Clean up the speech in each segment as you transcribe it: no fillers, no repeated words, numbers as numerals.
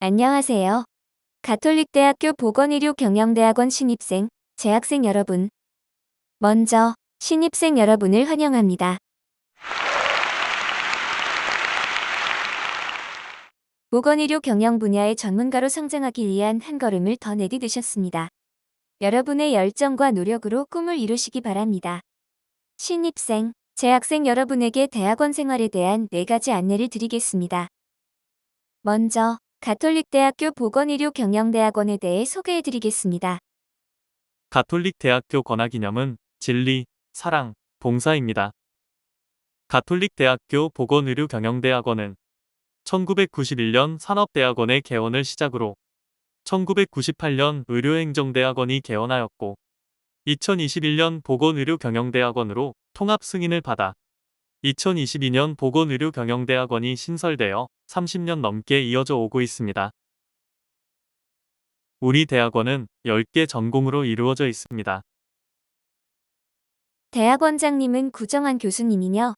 안녕하세요. 가톨릭대학교 보건의료경영대학원 신입생, 재학생 여러분. 먼저 신입생 여러분을 환영합니다. 보건의료 경영 분야의 전문가로 성장하기 위한 한 걸음을 더 내디디셨습니다. 여러분의 열정과 노력으로 꿈을 이루시기 바랍니다. 신입생, 재학생 여러분에게 대학원 생활에 대한 4가지 안내를 드리겠습니다. 먼저 가톨릭대학교 보건의료경영대학원에 대해 소개해드리겠습니다. 가톨릭대학교 권하기념은 진리, 사랑, 봉사입니다. 가톨릭대학교 보건의료경영대학원은 1991년 산업대학원의 개원을 시작으로 1998년 의료행정대학원이 개원하였고 2021년 보건의료경영대학원으로 통합 승인을 받아 2022년 보건의료경영대학원이 신설되어 30년 넘게 이어져 오고 있습니다. 우리 대학원은 10개 전공으로 이루어져 있습니다. 대학원장님은 구정환 교수님이며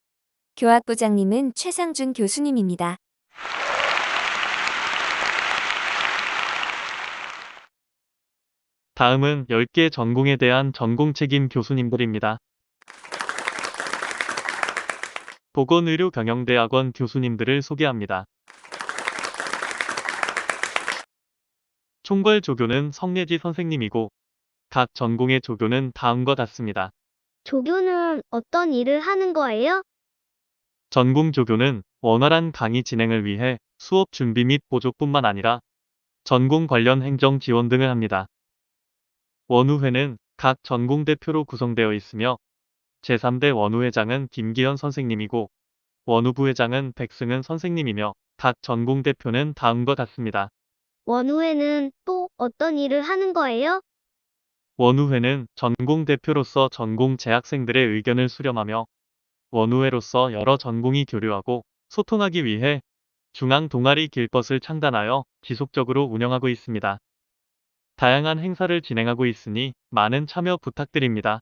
교학부장님은 최상준 교수님입니다. 다음은 10개 전공에 대한 전공 책임 교수님들입니다. 보건의료경영대학원 교수님들을 소개합니다. 총괄 조교는 성예지 선생님이고 각 전공의 조교는 다음과 같습니다. 조교는 어떤 일을 하는 거예요? 전공 조교는 원활한 강의 진행을 위해 수업 준비 및 보조뿐만 아니라 전공 관련 행정 지원 등을 합니다. 원우회는 각 전공 대표로 구성되어 있으며 제3대 원우회장은 김기현 선생님이고 원우부회장은 백승은 선생님이며 각 전공 대표는 다음과 같습니다. 원우회는 또 어떤 일을 하는 거예요? 원우회는 전공 대표로서 전공 재학생들의 의견을 수렴하며 원우회로서 여러 전공이 교류하고 소통하기 위해 중앙 동아리 길벗을 창단하여 지속적으로 운영하고 있습니다. 다양한 행사를 진행하고 있으니 많은 참여 부탁드립니다.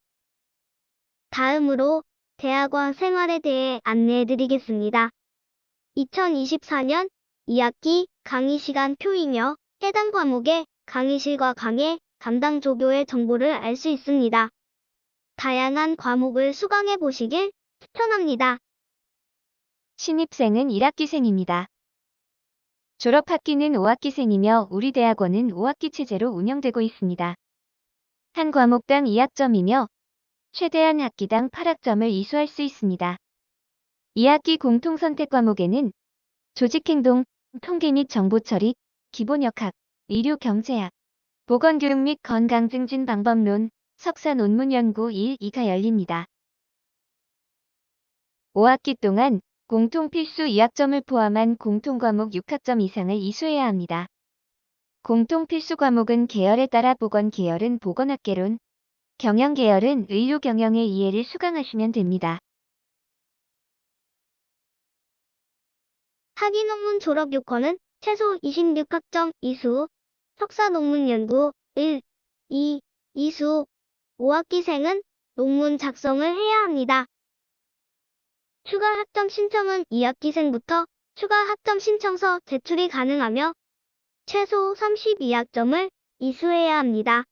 다음으로 대학원 생활에 대해 안내해 드리겠습니다. 2024년 2학기 강의 시간 표이며 해당 과목의 강의실과 강의 담당 조교의 정보를 알 수 있습니다. 다양한 과목을 수강해 보시길 추천합니다. 신입생은 1학기생입니다. 졸업학기는 5학기생이며 우리 대학원은 5학기 체제로 운영되고 있습니다. 한 과목당 2학점이며 최대한 학기당 8학점을 이수할 수 있습니다. 2학기 공통선택 과목에는 조직행동, 통계 및 정보처리, 기본역학, 의료경제학, 보건교육 및 건강증진 방법론, 석사 논문 연구 1, 2가 열립니다. 5학기 동안 공통 필수 2학점을 포함한 공통과목 6학점 이상을 이수해야 합니다. 공통 필수 과목은 계열에 따라 보건 계열은 보건학개론, 경영 계열은 의료경영의 이해를 수강하시면 됩니다. 학위 논문 졸업 요건은 최소 26학점 이수, 석사 논문 연구 1, 2, 이수, 5학기생은 논문 작성을 해야 합니다. 추가 학점 신청은 2학기생부터 추가 학점 신청서 제출이 가능하며 최소 32학점을 이수해야 합니다.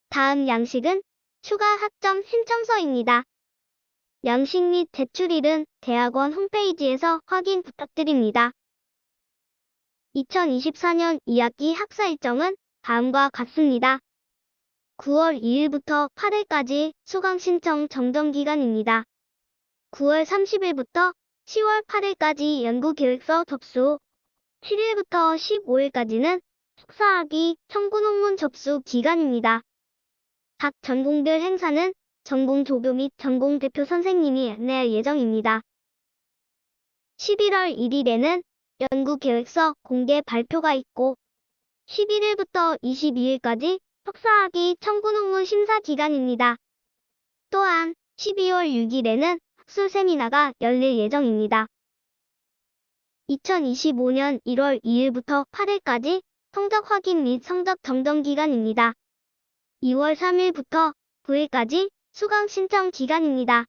다음 양식은 추가 학점 신청서입니다. 양식 및 제출일은 대학원 홈페이지에서 확인 부탁드립니다. 2024년 2학기 학사 일정은 다음과 같습니다. 9월 2일부터 8일까지 수강 신청 정정 기간입니다. 9월 30일부터 10월 8일까지 연구계획서 접수, 7일부터 15일까지는 석사학위 청구 논문 접수 기간입니다. 각 전공별 행사는 전공 조교 및 전공 대표 선생님이 안내할 예정입니다. 11월 1일에는 연구계획서 공개 발표가 있고 11일부터 22일까지 석사학위 청구 논문 심사 기간입니다. 또한 12월 6일에는 학술 세미나가 열릴 예정입니다. 2025년 1월 2일부터 8일까지 성적 확인 및 성적 정정 기간입니다. 2월 3일부터 9일까지 수강 신청 기간입니다.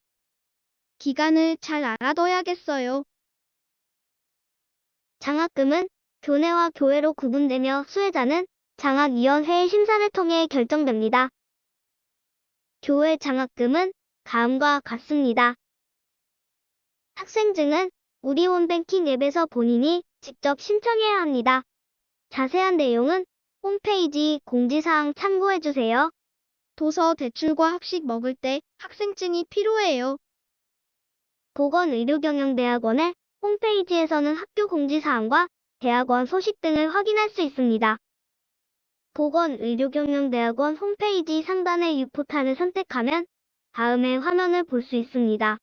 기간을 잘 알아둬야겠어요. 장학금은 교내와 교외로 구분되며 수혜자는 장학위원회의 심사를 통해 결정됩니다. 교외 장학금은 다음과 같습니다. 학생증은 우리 홈뱅킹 앱에서 본인이 직접 신청해야 합니다. 자세한 내용은 홈페이지 공지사항 참고해주세요. 도서 대출과 학식 먹을 때 학생증이 필요해요. 보건의료경영대학원의 홈페이지에서는 학교 공지사항과 대학원 소식 등을 확인할 수 있습니다. 보건의료경영대학원 홈페이지 상단의 유포탈을 선택하면 다음의 화면을 볼 수 있습니다.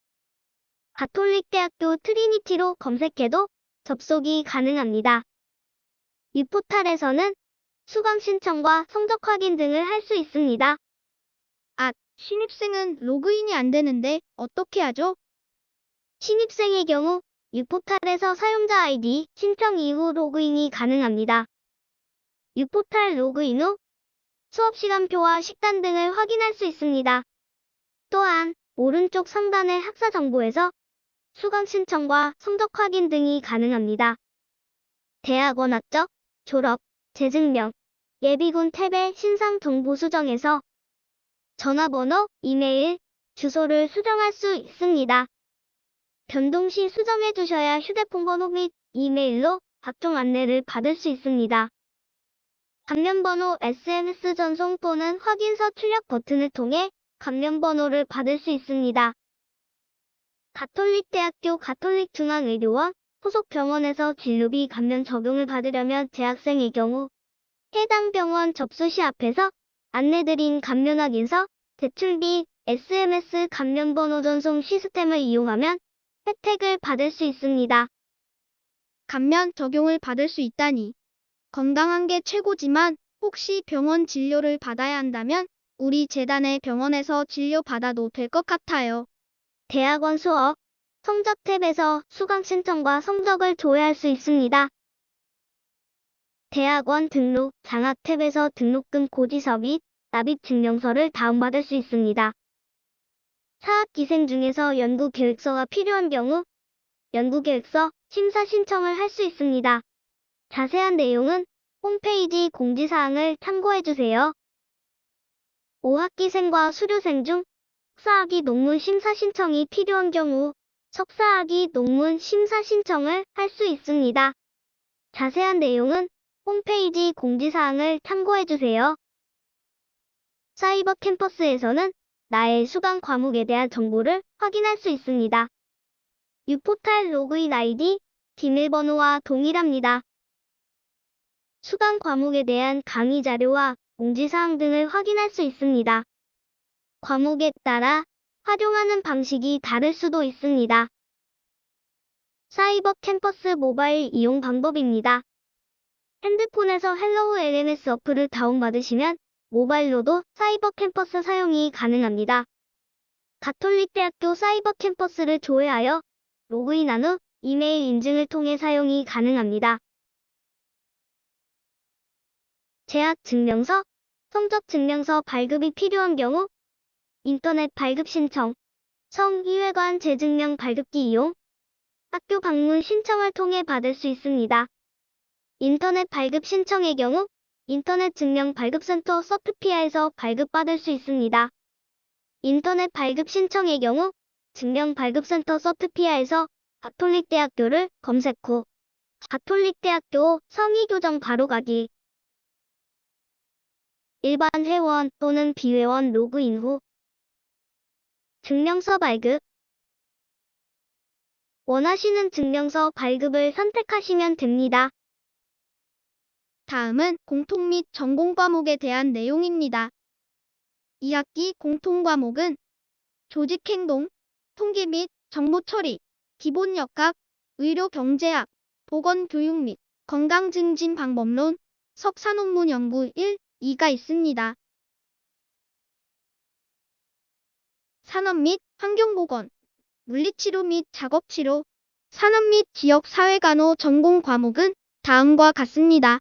가톨릭대학교 트리니티로 검색해도 접속이 가능합니다. 유포탈에서는 수강 신청과 성적 확인 등을 할 수 있습니다. 신입생은 로그인이 안 되는데 어떻게 하죠? 신입생의 경우 유포탈에서 사용자 아이디 신청 이후 로그인이 가능합니다. 유포탈 로그인 후 수업시간표와 식단 등을 확인할 수 있습니다. 또한 오른쪽 상단의 학사 정보에서 수강 신청과 성적 확인 등이 가능합니다. 대학원 합격, 졸업, 재증명, 예비군 탭의 신상 정보 수정에서 전화번호, 이메일, 주소를 수정할 수 있습니다. 변동 시 수정해 주셔야 휴대폰 번호 및 이메일로 각종 안내를 받을 수 있습니다. 감면번호 SMS 전송 또는 확인서 출력 버튼을 통해 감면번호를 받을 수 있습니다. 가톨릭대학교 가톨릭중앙의료원 소속 병원에서 진료비 감면 적용을 받으려면 재학생의 경우 해당 병원 접수 시 앞에서 안내드린 감면 확인서, 대출비, SMS 감면번호 전송 시스템을 이용하면 혜택을 받을 수 있습니다. 감면 적용을 받을 수 있다니 건강한 게 최고지만 혹시 병원 진료를 받아야 한다면 우리 재단의 병원에서 진료받아도 될 것 같아요. 대학원 수업, 성적 탭에서 수강 신청과 성적을 조회할 수 있습니다. 대학원 등록, 장학 탭에서 등록금 고지서 및 납입 증명서를 다운받을 수 있습니다. 사학기생 중에서 연구계획서가 필요한 경우 연구계획서 심사 신청을 할 수 있습니다. 자세한 내용은 홈페이지 공지사항을 참고해주세요. 5학기생과 수료생 중 석사학위 논문 심사 신청이 필요한 경우 석사학위 논문 심사 신청을 할 수 있습니다. 자세한 내용은 홈페이지 공지사항을 참고해주세요. 사이버 캠퍼스에서는 나의 수강 과목에 대한 정보를 확인할 수 있습니다. 유포탈 로그인 아이디, 비밀번호와 동일합니다. 수강 과목에 대한 강의 자료와 공지사항 등을 확인할 수 있습니다. 과목에 따라 활용하는 방식이 다를 수도 있습니다. 사이버 캠퍼스 모바일 이용 방법입니다. 핸드폰에서 헬로우 LMS 어플을 다운받으시면 모바일로도 사이버 캠퍼스 사용이 가능합니다. 가톨릭대학교 사이버 캠퍼스를 조회하여 로그인한 후 이메일 인증을 통해 사용이 가능합니다. 재학 증명서, 성적 증명서 발급이 필요한 경우 인터넷 발급 신청, 성의회관 재증명 발급기 이용, 학교 방문 신청을 통해 받을 수 있습니다. 인터넷 발급 신청의 경우 인터넷 증명 발급센터 서트피아에서 발급받을 수 있습니다. 인터넷 발급 신청의 경우 증명 발급센터 서트피아에서 가톨릭대학교를 검색 후 가톨릭대학교 성의교정 바로가기 일반 회원 또는 비회원 로그인 후 증명서 발급 원하시는 증명서 발급을 선택하시면 됩니다. 다음은 공통 및 전공 과목에 대한 내용입니다. 2학기 공통 과목은 조직행동, 통계 및 정보 처리, 기본역학, 의료경제학, 보건교육 및 건강증진 방법론, 석사논문 연구 1, 2가 있습니다. 산업 및 환경보건, 물리치료 및 작업치료, 산업 및 지역사회간호 전공 과목은 다음과 같습니다.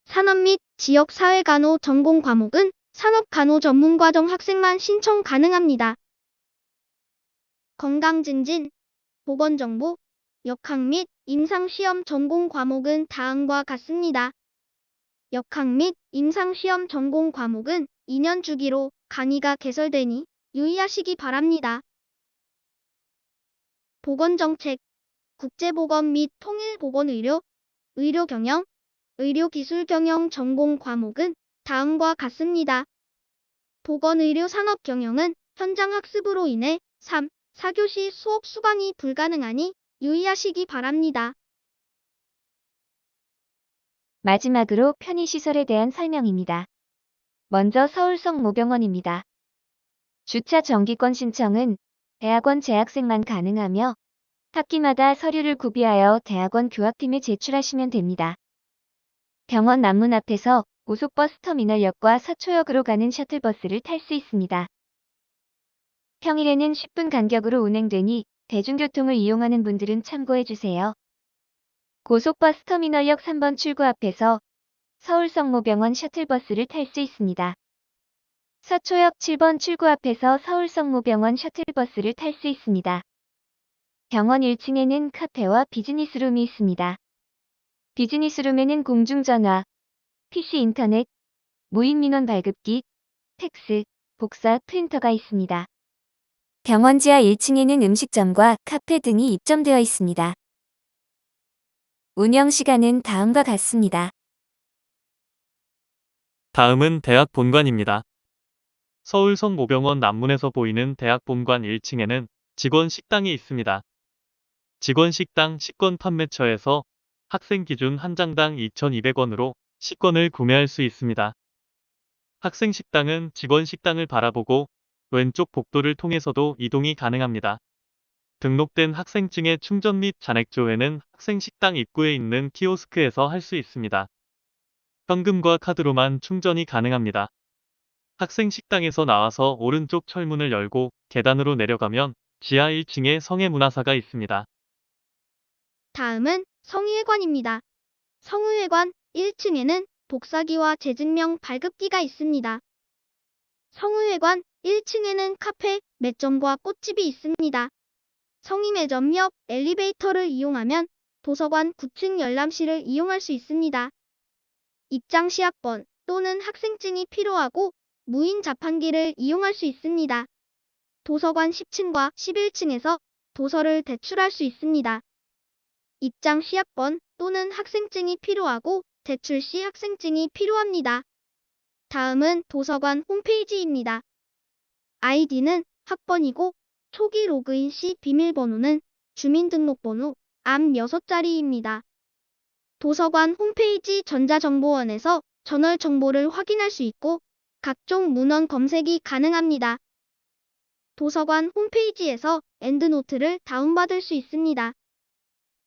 산업 및 지역사회간호 전공 과목은 산업간호 전문과정 학생만 신청 가능합니다. 건강증진, 보건정보, 역학 및 임상시험 전공 과목은 다음과 같습니다. 역학 및 임상시험 전공 과목은 2년 주기로 강의가 개설되니 유의하시기 바랍니다. 보건정책, 국제보건 및 통일보건의료, 의료경영, 의료기술경영 전공 과목은 다음과 같습니다. 보건의료산업경영은 현장학습으로 인해 3, 4교시 수업 수강이 불가능하니 유의하시기 바랍니다. 마지막으로 편의시설에 대한 설명입니다. 먼저 서울성모병원입니다. 주차 정기권 신청은 대학원 재학생만 가능하며 학기마다 서류를 구비하여 대학원 교학팀에 제출하시면 됩니다. 병원 남문 앞에서 고속버스 터미널역과 서초역으로 가는 셔틀버스를 탈 수 있습니다. 평일에는 10분 간격으로 운행되니 대중교통을 이용하는 분들은 참고해주세요. 고속버스 터미널역 3번 출구 앞에서 서울성모병원 셔틀버스를 탈 수 있습니다. 서초역 7번 출구 앞에서 서울성모병원 셔틀버스를 탈 수 있습니다. 병원 1층에는 카페와 비즈니스룸이 있습니다. 비즈니스룸에는 공중전화, PC 인터넷, 무인민원 발급기, 팩스, 복사 프린터가 있습니다. 병원 지하 1층에는 음식점과 카페 등이 입점되어 있습니다. 운영 시간은 다음과 같습니다. 다음은 대학 본관입니다. 서울 성모병원 남문에서 보이는 대학 본관 1층에는 직원 식당이 있습니다. 직원 식당 식권 판매처에서 학생 기준 한 장당 2,200원으로 식권을 구매할 수 있습니다. 학생 식당은 직원 식당을 바라보고 왼쪽 복도를 통해서도 이동이 가능합니다. 등록된 학생증의 충전 및 잔액 조회는 학생 식당 입구에 있는 키오스크에서 할 수 있습니다. 현금과 카드로만 충전이 가능합니다. 학생 식당에서 나와서 오른쪽 철문을 열고 계단으로 내려가면 지하 1층에 성해문화사가 있습니다. 다음은 성의회관입니다. 성의회관 1층에는 복사기와 재증명 발급기가 있습니다. 성의회관 1층에는 카페, 매점과 꽃집이 있습니다. 성의 매점 옆 엘리베이터를 이용하면 도서관 9층 열람실을 이용할 수 있습니다. 입장 시학번 또는 학생증이 필요하고 무인 자판기를 이용할 수 있습니다. 도서관 10층과 11층에서 도서를 대출할 수 있습니다. 입장 시학번 또는 학생증이 필요하고 대출 시 학생증이 필요합니다. 다음은 도서관 홈페이지입니다. 아이디는 학번이고 초기 로그인 시 비밀번호는 주민등록번호 암 6자리입니다. 도서관 홈페이지 전자정보원에서 전월 정보를 확인할 수 있고 각종 문헌 검색이 가능합니다. 도서관 홈페이지에서 엔드노트를 다운받을 수 있습니다.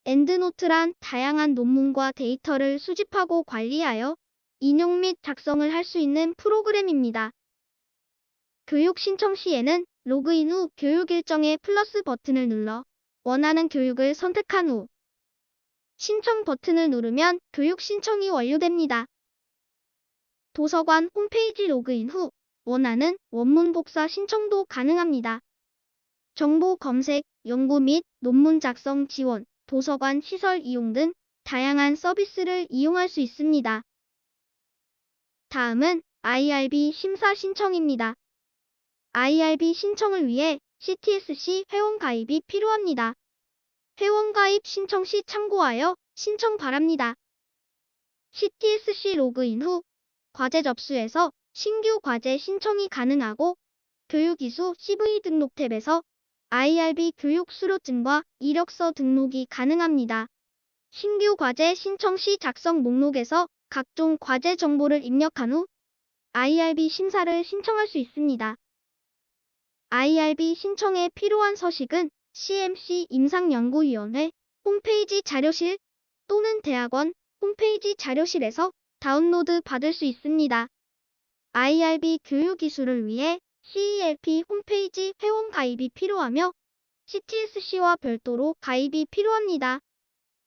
엔드노트란 다양한 논문과 데이터를 수집하고 관리하여 인용 및 작성을 할 수 있는 프로그램입니다. 교육 신청 시에는 로그인 후 교육 일정의 플러스 버튼을 눌러 원하는 교육을 선택한 후 신청 버튼을 누르면 교육 신청이 완료됩니다. 도서관 홈페이지 로그인 후 원하는 원문 복사 신청도 가능합니다. 정보 검색, 연구 및 논문 작성 지원, 도서관 시설 이용 등 다양한 서비스를 이용할 수 있습니다. 다음은 IRB 심사 신청입니다. IRB 신청을 위해 CTSC 회원 가입이 필요합니다. 회원 가입 신청 시 참고하여 신청 바랍니다. CTSC 로그인 후 과제 접수에서 신규 과제 신청이 가능하고 교육이수 CV 등록 탭에서 IRB 교육 수료증과 이력서 등록이 가능합니다. 신규 과제 신청 시 작성 목록에서 각종 과제 정보를 입력한 후 IRB 심사를 신청할 수 있습니다. IRB 신청에 필요한 서식은 CMC 임상연구위원회 홈페이지 자료실 또는 대학원 홈페이지 자료실에서 다운로드 받을 수 있습니다. IRB 교육 이수를 위해 CELP 홈페이지 회원 가입이 필요하며 CTSC와 별도로 가입이 필요합니다.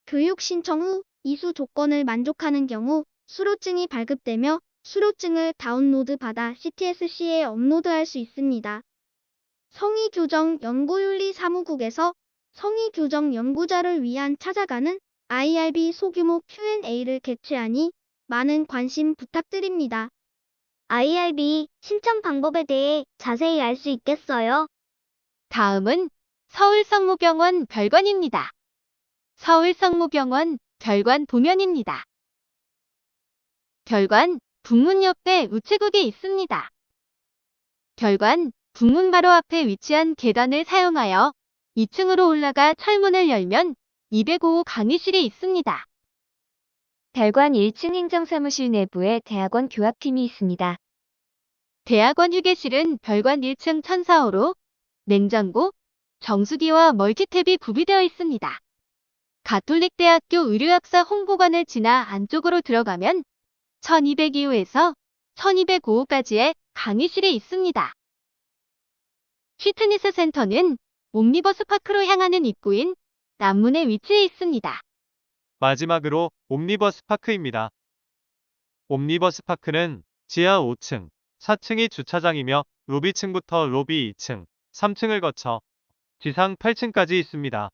교육 신청 후 이수 조건을 만족하는 경우 수료증이 발급되며 수료증을 다운로드 받아 CTSC에 업로드할 수 있습니다. 성의 규정 연구윤리 사무국에서 성의 교정 연구자를 위한 찾아가는 IRB 소규모 Q&A를 개최하니 많은 관심 부탁드립니다. IRB 신청 방법에 대해 자세히 알 수 있겠어요? 다음은 서울성모병원 별관입니다. 서울성모병원 별관 도면입니다. 별관 북문 옆에 우체국이 있습니다. 별관 북문 바로 앞에 위치한 계단을 사용하여 2층으로 올라가 철문을 열면 205호 강의실이 있습니다. 별관 1층 행정사무실 내부에 대학원 교학팀이 있습니다. 대학원 휴게실은 별관 1층 1004호로 냉장고, 정수기와 멀티탭이 구비되어 있습니다. 가톨릭대학교 의료학사 홍보관을 지나 안쪽으로 들어가면 1202호에서 1205호까지의 강의실이 있습니다. 피트니스 센터는 옴니버스 파크로 향하는 입구인 남문에 위치해 있습니다. 마지막으로 옴니버스 파크입니다. 옴니버스 파크는 지하 5층, 4층이 주차장이며 로비층부터 로비 2층, 3층을 거쳐 지상 8층까지 있습니다.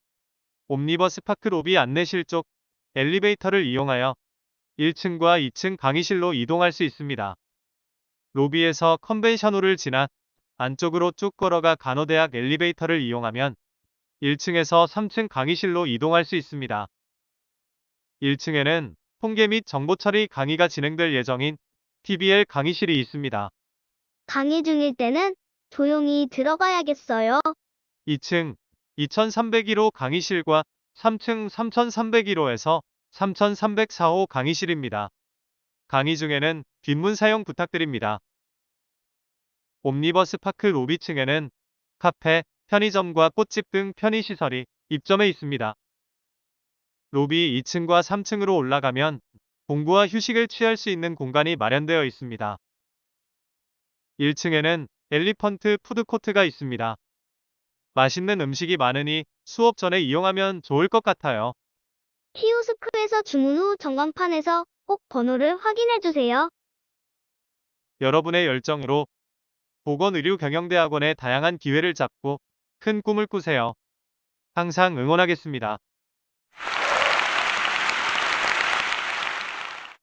옴니버스 파크 로비 안내실 쪽 엘리베이터를 이용하여 1층과 2층 강의실로 이동할 수 있습니다. 로비에서 컨벤션홀을 지나 안쪽으로 쭉 걸어가 간호대학 엘리베이터를 이용하면 1층에서 3층 강의실로 이동할 수 있습니다. 1층에는 통계 및 정보 처리 강의가 진행될 예정인 TBL 강의실이 있습니다. 강의 중일 때는 조용히 들어가야겠어요. 2층 2301호 강의실과 3층 3301호에서 3304호 강의실입니다. 강의 중에는 뒷문 사용 부탁드립니다. 옴니버스 파크 로비층에는 카페, 편의점과 꽃집 등 편의시설이 입점해 있습니다. 로비 2층과 3층으로 올라가면 공부와 휴식을 취할 수 있는 공간이 마련되어 있습니다. 1층에는 엘리펀트 푸드코트가 있습니다. 맛있는 음식이 많으니 수업 전에 이용하면 좋을 것 같아요. 키오스크에서 주문 후 전광판에서 꼭 번호를 확인해주세요. 여러분의 열정으로 보건의료경영대학원의 다양한 기회를 잡고 큰 꿈을 꾸세요. 항상 응원하겠습니다.